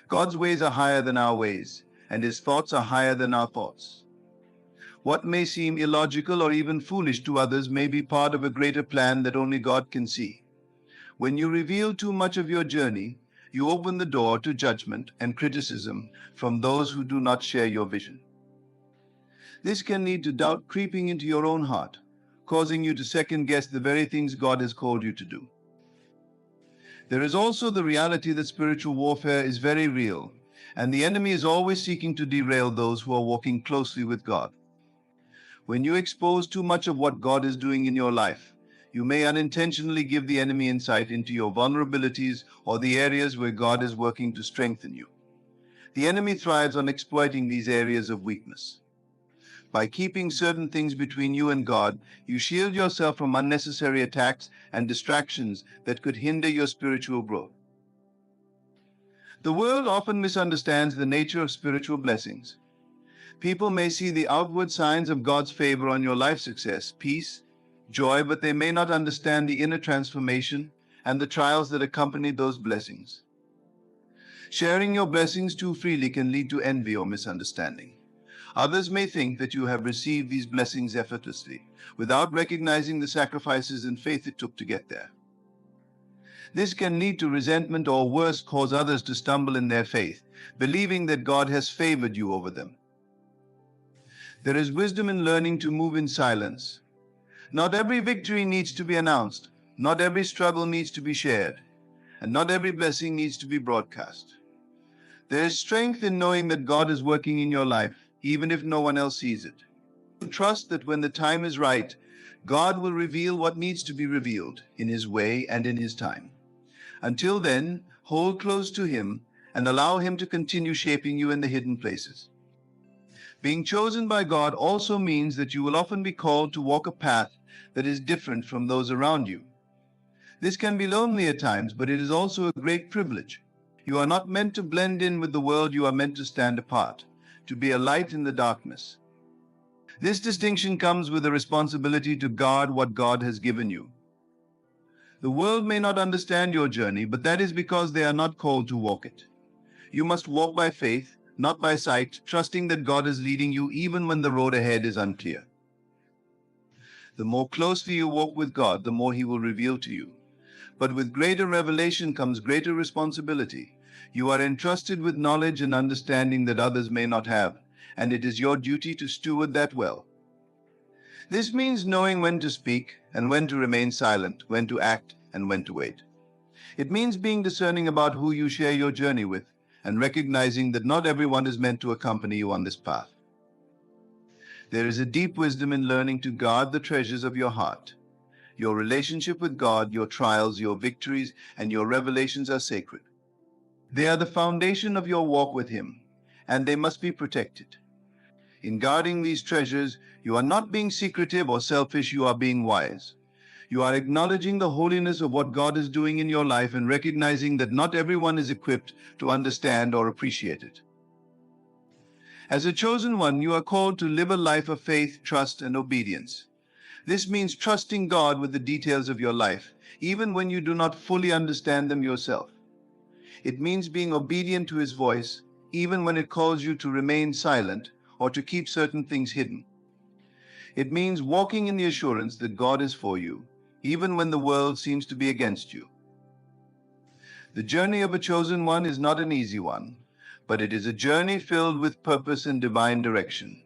God's ways are higher than our ways, and His thoughts are higher than our thoughts. What may seem illogical or even foolish to others may be part of a greater plan that only God can see. When you reveal too much of your journey, you open the door to judgment and criticism from those who do not share your vision. This can lead to doubt creeping into your own heart, causing you to second-guess the very things God has called you to do. There is also the reality that spiritual warfare is very real, and the enemy is always seeking to derail those who are walking closely with God. When you expose too much of what God is doing in your life, you may unintentionally give the enemy insight into your vulnerabilities or the areas where God is working to strengthen you. The enemy thrives on exploiting these areas of weakness. By keeping certain things between you and God, you shield yourself from unnecessary attacks and distractions that could hinder your spiritual growth. The world often misunderstands the nature of spiritual blessings. People may see the outward signs of God's favor on your life success, peace, joy, but they may not understand the inner transformation and the trials that accompany those blessings. Sharing your blessings too freely can lead to envy or misunderstanding. Others may think that you have received these blessings effortlessly, without recognizing the sacrifices and faith it took to get there. This can lead to resentment or worse, cause others to stumble in their faith, believing that God has favored you over them. There is wisdom in learning to move in silence. Not every victory needs to be announced, not every struggle needs to be shared, and not every blessing needs to be broadcast. There is strength in knowing that God is working in your life, even if no one else sees it. Trust that when the time is right, God will reveal what needs to be revealed in His way and in His time. Until then, hold close to Him and allow Him to continue shaping you in the hidden places. Being chosen by God also means that you will often be called to walk a path that is different from those around you. This can be lonely at times, but it is also a great privilege. You are not meant to blend in with the world, you are meant to stand apart, to be a light in the darkness. This distinction comes with a responsibility to guard what God has given you. The world may not understand your journey, but that is because they are not called to walk it. You must walk by faith, not by sight, trusting that God is leading you even when the road ahead is unclear. The more closely you walk with God, the more He will reveal to you. But with greater revelation comes greater responsibility. You are entrusted with knowledge and understanding that others may not have, and it is your duty to steward that well. This means knowing when to speak and when to remain silent, when to act and when to wait. It means being discerning about who you share your journey with and recognizing that not everyone is meant to accompany you on this path. There is a deep wisdom in learning to guard the treasures of your heart. Your relationship with God, your trials, your victories, and your revelations are sacred. They are the foundation of your walk with Him, and they must be protected. In guarding these treasures, you are not being secretive or selfish, you are being wise. You are acknowledging the holiness of what God is doing in your life and recognizing that not everyone is equipped to understand or appreciate it. As a chosen one, you are called to live a life of faith, trust, and obedience. This means trusting God with the details of your life, even when you do not fully understand them yourself. It means being obedient to His voice, even when it calls you to remain silent or to keep certain things hidden. It means walking in the assurance that God is for you, even when the world seems to be against you. The journey of a chosen one is not an easy one, but it is a journey filled with purpose and divine direction.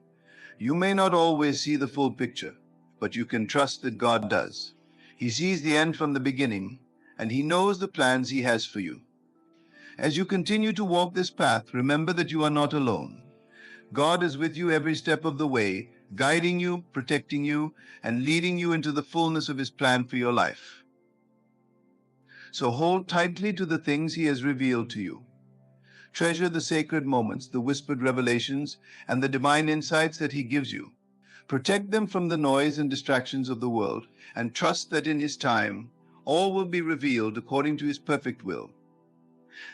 You may not always see the full picture, but you can trust that God does. He sees the end from the beginning, and He knows the plans He has for you. As you continue to walk this path, remember that you are not alone. God is with you every step of the way, guiding you, protecting you, and leading you into the fullness of His plan for your life. So hold tightly to the things He has revealed to you. Treasure the sacred moments, the whispered revelations, and the divine insights that He gives you. Protect them from the noise and distractions of the world, and trust that in His time, all will be revealed according to His perfect will.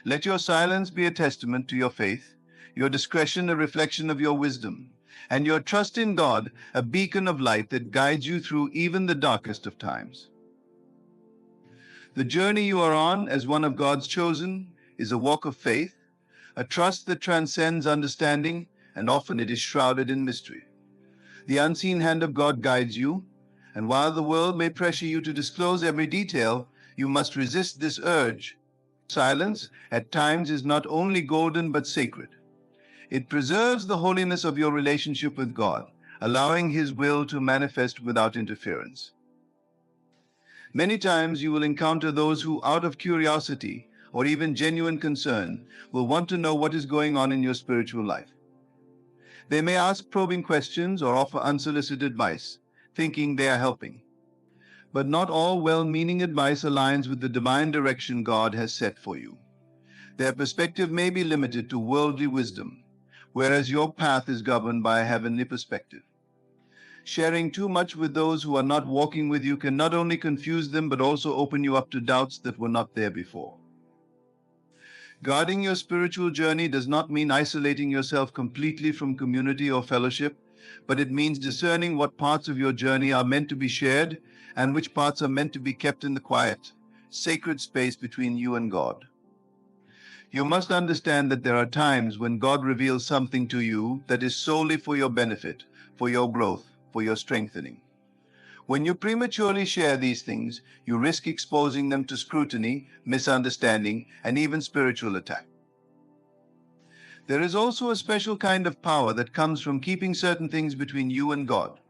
Let your silence be a testament to your faith, your discretion a reflection of your wisdom, and your trust in God a beacon of light that guides you through even the darkest of times. The journey you are on as one of God's chosen is a walk of faith, a trust that transcends understanding, and often it is shrouded in mystery. The unseen hand of God guides you, and while the world may pressure you to disclose every detail, you must resist this urge. Silence, at times, is not only golden but sacred. It preserves the holiness of your relationship with God, allowing His will to manifest without interference. Many times you will encounter those who, out of curiosity or even genuine concern, will want to know what is going on in your spiritual life. They may ask probing questions or offer unsolicited advice, thinking they are helping. But not all well-meaning advice aligns with the divine direction God has set for you. Their perspective may be limited to worldly wisdom, whereas your path is governed by a heavenly perspective. Sharing too much with those who are not walking with you can not only confuse them but also open you up to doubts that were not there before. Guarding your spiritual journey does not mean isolating yourself completely from community or fellowship, but it means discerning what parts of your journey are meant to be shared and which parts are meant to be kept in the quiet, sacred space between you and God. You must understand that there are times when God reveals something to you that is solely for your benefit, for your growth, for your strengthening. When you prematurely share these things, you risk exposing them to scrutiny, misunderstanding, and even spiritual attack. There is also a special kind of power that comes from keeping certain things between you and God.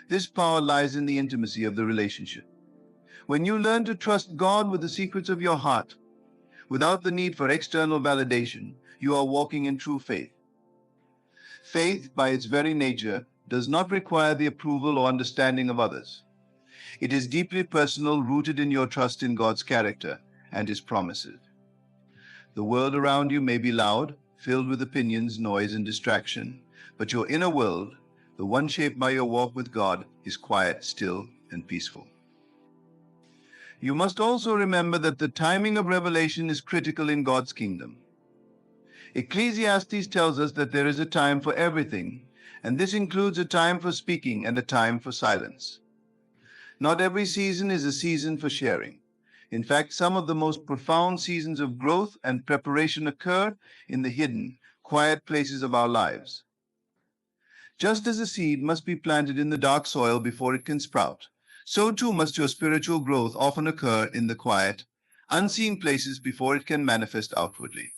This power lies in the intimacy of the relationship. When you learn to trust God with the secrets of your heart, without the need for external validation, you are walking in true faith. Faith, by its very nature, does not require the approval or understanding of others. It is deeply personal, rooted in your trust in God's character and His promises. The world around you may be loud, filled with opinions, noise, and distraction, but your inner world, the one shaped by your walk with God, is quiet, still, and peaceful. You must also remember that the timing of revelation is critical in God's kingdom. Ecclesiastes tells us that there is a time for everything, and this includes a time for speaking and a time for silence. Not every season is a season for sharing. In fact, some of the most profound seasons of growth and preparation occur in the hidden, quiet places of our lives. Just as a seed must be planted in the dark soil before it can sprout, so too must your spiritual growth often occur in the quiet, unseen places before it can manifest outwardly.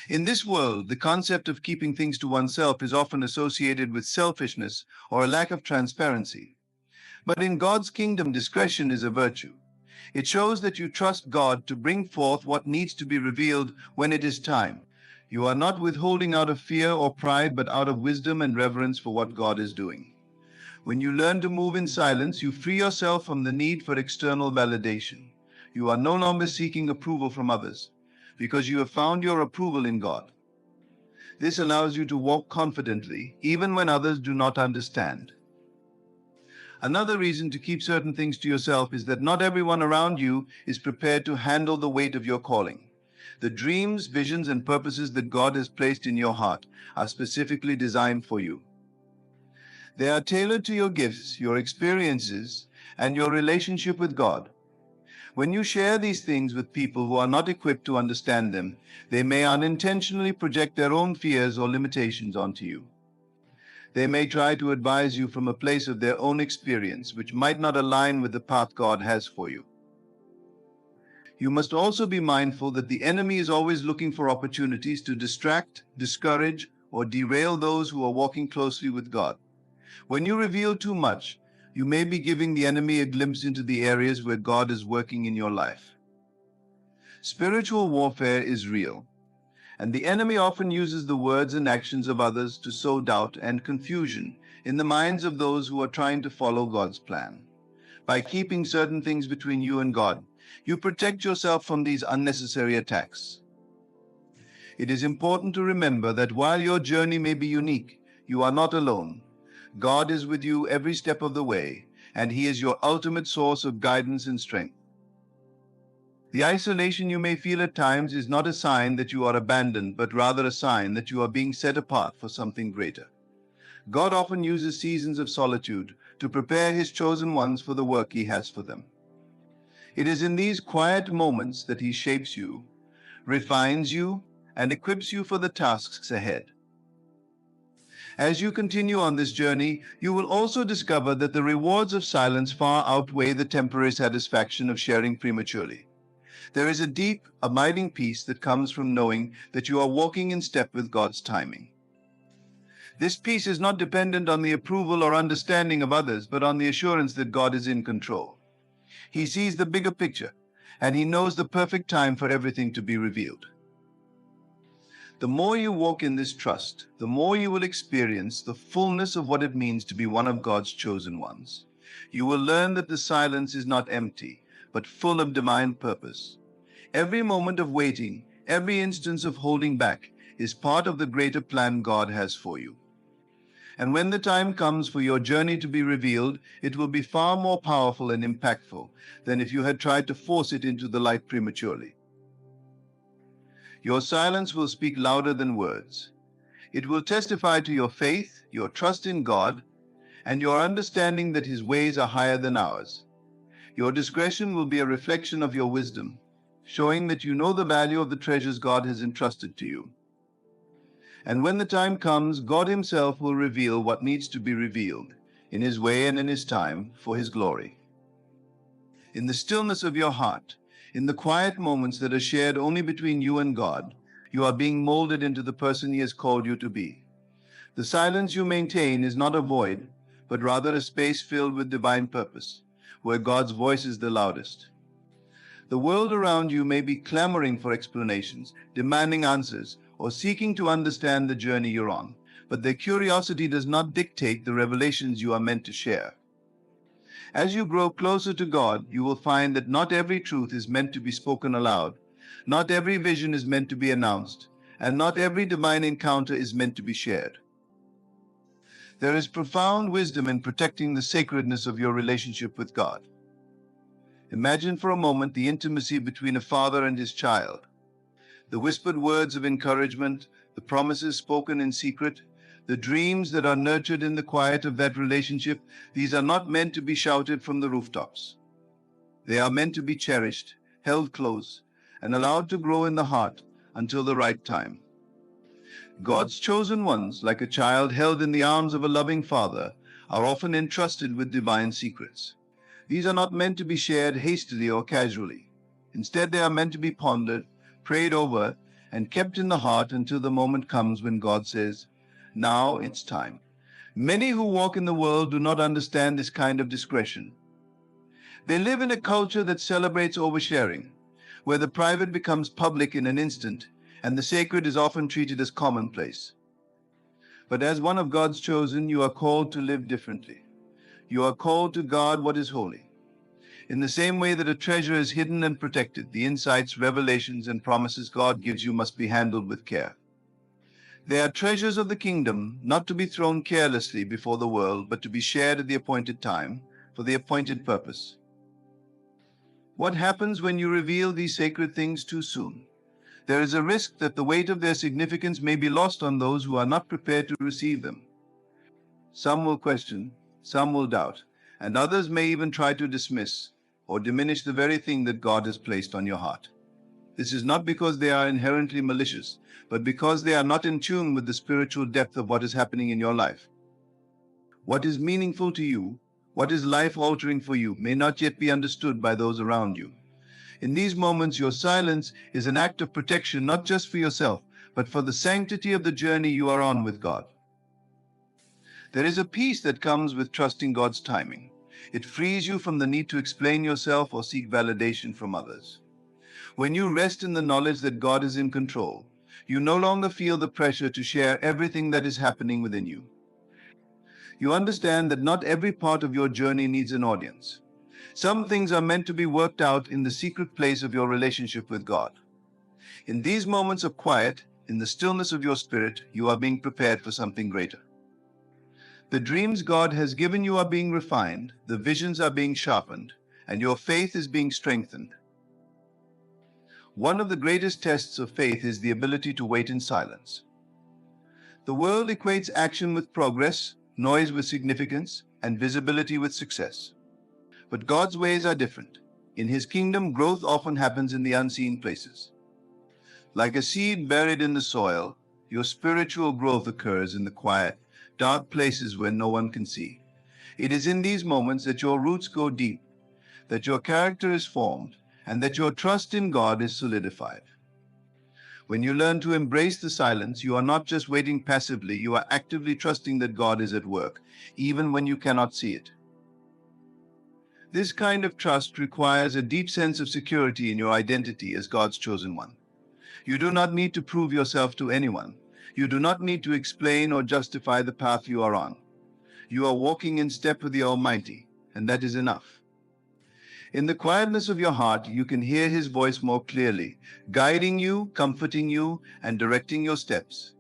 In this world, the concept of keeping things to oneself is often associated with selfishness or a lack of transparency. But in God's kingdom, discretion is a virtue. It shows that you trust God to bring forth what needs to be revealed when it is time. You are not withholding out of fear or pride, but out of wisdom and reverence for what God is doing. When you learn to move in silence, you free yourself from the need for external validation. You are no longer seeking approval from others, because you have found your approval in God. This allows you to walk confidently, even when others do not understand. Another reason to keep certain things to yourself is that not everyone around you is prepared to handle the weight of your calling. The dreams, visions, and purposes that God has placed in your heart are specifically designed for you. They are tailored to your gifts, your experiences, and your relationship with God. When you share these things with people who are not equipped to understand them, they may unintentionally project their own fears or limitations onto you. They may try to advise you from a place of their own experience, which might not align with the path God has for you. You must also be mindful that the enemy is always looking for opportunities to distract, discourage, or derail those who are walking closely with God. When you reveal too much, you may be giving the enemy a glimpse into the areas where God is working in your life. Spiritual warfare is real, and the enemy often uses the words and actions of others to sow doubt and confusion in the minds of those who are trying to follow God's plan. By keeping certain things between you and God, you protect yourself from these unnecessary attacks. It is important to remember that while your journey may be unique, you are not alone. God is with you every step of the way, and He is your ultimate source of guidance and strength. The isolation you may feel at times is not a sign that you are abandoned, but rather a sign that you are being set apart for something greater. God often uses seasons of solitude to prepare His chosen ones for the work He has for them. It is in these quiet moments that He shapes you, refines you, and equips you for the tasks ahead. As you continue on this journey, you will also discover that the rewards of silence far outweigh the temporary satisfaction of sharing prematurely. There is a deep, abiding peace that comes from knowing that you are walking in step with God's timing. This peace is not dependent on the approval or understanding of others, but on the assurance that God is in control. He sees the bigger picture, and He knows the perfect time for everything to be revealed. The more you walk in this trust, the more you will experience the fullness of what it means to be one of God's chosen ones. You will learn that the silence is not empty, but full of divine purpose. Every moment of waiting, every instance of holding back, is part of the greater plan God has for you. And when the time comes for your journey to be revealed, it will be far more powerful and impactful than if you had tried to force it into the light prematurely. Your silence will speak louder than words. It will testify to your faith, your trust in God, and your understanding that His ways are higher than ours. Your discretion will be a reflection of your wisdom, showing that you know the value of the treasures God has entrusted to you. And when the time comes, God Himself will reveal what needs to be revealed, in His way and in His time, for His glory. In the stillness of your heart, in the quiet moments that are shared only between you and God, you are being molded into the person He has called you to be. The silence you maintain is not a void, but rather a space filled with divine purpose, where God's voice is the loudest. The world around you may be clamoring for explanations, demanding answers, or seeking to understand the journey you're on. but their curiosity does not dictate the revelations you are meant to share. As you grow closer to God, you will find that not every truth is meant to be spoken aloud, not every vision is meant to be announced, and not every divine encounter is meant to be shared. There is profound wisdom in protecting the sacredness of your relationship with God. Imagine for a moment the intimacy between a father and his child. The whispered words of encouragement, the promises spoken in secret, the dreams that are nurtured in the quiet of that relationship, these are not meant to be shouted from the rooftops. They are meant to be cherished, held close, and allowed to grow in the heart until the right time. God's chosen ones, like a child held in the arms of a loving father, are often entrusted with divine secrets. These are not meant to be shared hastily or casually. Instead, they are meant to be pondered, prayed over, and kept in the heart until the moment comes when God says, "Now it's time." Many who walk in the world do not understand this kind of discretion. They live in a culture that celebrates oversharing, where the private becomes public in an instant, and the sacred is often treated as commonplace. But as one of God's chosen, you are called to live differently. You are called to guard what is holy. In the same way that a treasure is hidden and protected, the insights, revelations, and promises God gives you must be handled with care. They are treasures of the kingdom, not to be thrown carelessly before the world, but to be shared at the appointed time, for the appointed purpose. What happens when you reveal these sacred things too soon? There is a risk that the weight of their significance may be lost on those who are not prepared to receive them. Some will question, some will doubt, and others may even try to dismiss or diminish the very thing that God has placed on your heart. This is not because they are inherently malicious, but because they are not in tune with the spiritual depth of what is happening in your life. What is meaningful to you, what is life-altering for you, may not yet be understood by those around you. In these moments, your silence is an act of protection, not just for yourself, but for the sanctity of the journey you are on with God. There is a peace that comes with trusting God's timing. It frees you from the need to explain yourself or seek validation from others. When you rest in the knowledge that God is in control, you no longer feel the pressure to share everything that is happening within you. You understand that not every part of your journey needs an audience. Some things are meant to be worked out in the secret place of your relationship with God. In these moments of quiet, in the stillness of your spirit, you are being prepared for something greater. The dreams God has given you are being refined, the visions are being sharpened, and your faith is being strengthened. One of the greatest tests of faith is the ability to wait in silence. The world equates action with progress, noise with significance, and visibility with success. But God's ways are different. In His kingdom, growth often happens in the unseen places. Like a seed buried in the soil, your spiritual growth occurs in the quiet, dark places where no one can see. It is in these moments that your roots go deep, that your character is formed, and that your trust in God is solidified. When you learn to embrace the silence, you are not just waiting passively, you are actively trusting that God is at work, even when you cannot see it. This kind of trust requires a deep sense of security in your identity as God's chosen one. You do not need to prove yourself to anyone. You do not need to explain or justify the path you are on. You are walking in step with the Almighty, and that is enough. In the quietness of your heart, you can hear His voice more clearly, guiding you, comforting you, and directing your steps.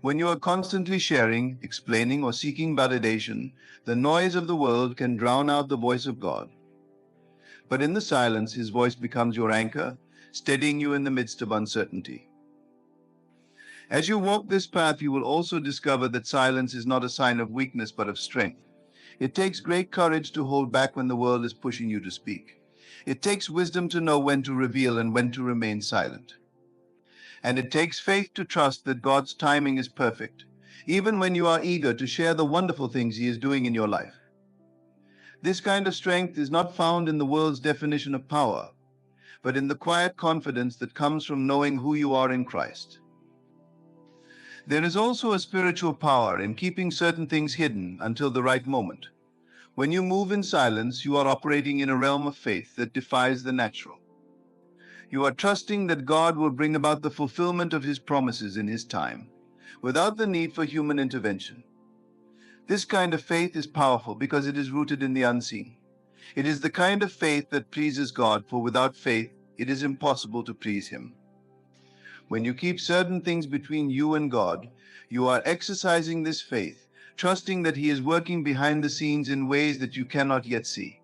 When you are constantly sharing, explaining, or seeking validation, the noise of the world can drown out the voice of God. But in the silence, His voice becomes your anchor, steadying you in the midst of uncertainty. As you walk this path, you will also discover that silence is not a sign of weakness but of strength. It takes great courage to hold back when the world is pushing you to speak. It takes wisdom to know when to reveal and when to remain silent. And it takes faith to trust that God's timing is perfect, even when you are eager to share the wonderful things He is doing in your life. This kind of strength is not found in the world's definition of power, but in the quiet confidence that comes from knowing who you are in Christ. There is also a spiritual power in keeping certain things hidden until the right moment. When you move in silence, you are operating in a realm of faith that defies the natural. You are trusting that God will bring about the fulfillment of His promises in His time. without the need for human intervention. This kind of faith is powerful because it is rooted in the unseen. It is the kind of faith that pleases God, for without faith, it is impossible to please Him. When you keep certain things between you and God, you are exercising this faith, trusting that He is working behind the scenes in ways that you cannot yet see.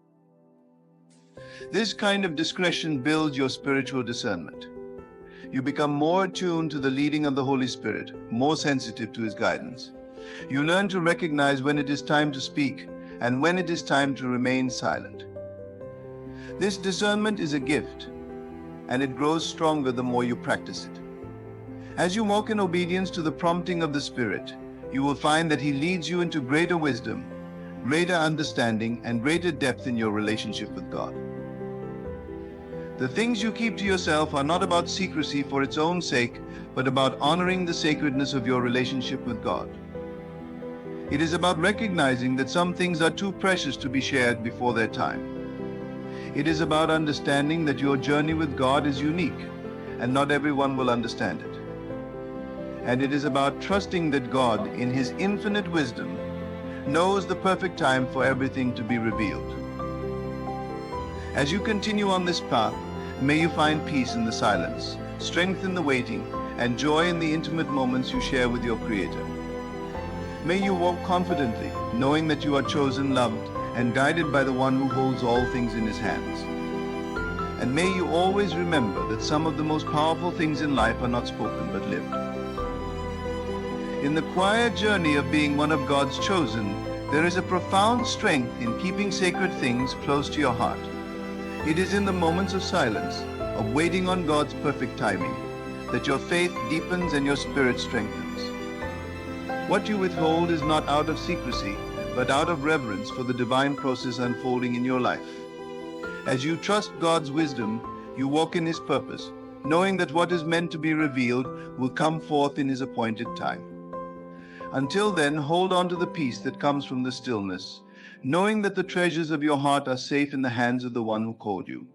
This kind of discretion builds your spiritual discernment. You become more attuned to the leading of the Holy Spirit, more sensitive to His guidance. You learn to recognize when it is time to speak and when it is time to remain silent. This discernment is a gift, and it grows stronger the more you practice it. As you walk in obedience to the prompting of the Spirit, you will find that He leads you into greater wisdom, greater understanding, and greater depth in your relationship with God. The things you keep to yourself are not about secrecy for its own sake, but about honoring the sacredness of your relationship with God. It is about recognizing that some things are too precious to be shared before their time. It is about understanding that your journey with God is unique, and not everyone will understand it. And it is about trusting that God, in His infinite wisdom, knows the perfect time for everything to be revealed. As you continue on this path, may you find peace in the silence, strength in the waiting, and joy in the intimate moments you share with your Creator. May you walk confidently, knowing that you are chosen, loved, and guided by the One who holds all things in His hands. And may you always remember that some of the most powerful things in life are not spoken but lived. In the quiet journey of being one of God's chosen, there is a profound strength in keeping sacred things close to your heart. It is in the moments of silence, of waiting on God's perfect timing, that your faith deepens and your spirit strengthens. What you withhold is not out of secrecy, but out of reverence for the divine process unfolding in your life. As you trust God's wisdom, you walk in His purpose, knowing that what is meant to be revealed will come forth in His appointed time. Until then, hold on to the peace that comes from the stillness, knowing that the treasures of your heart are safe in the hands of the One who called you.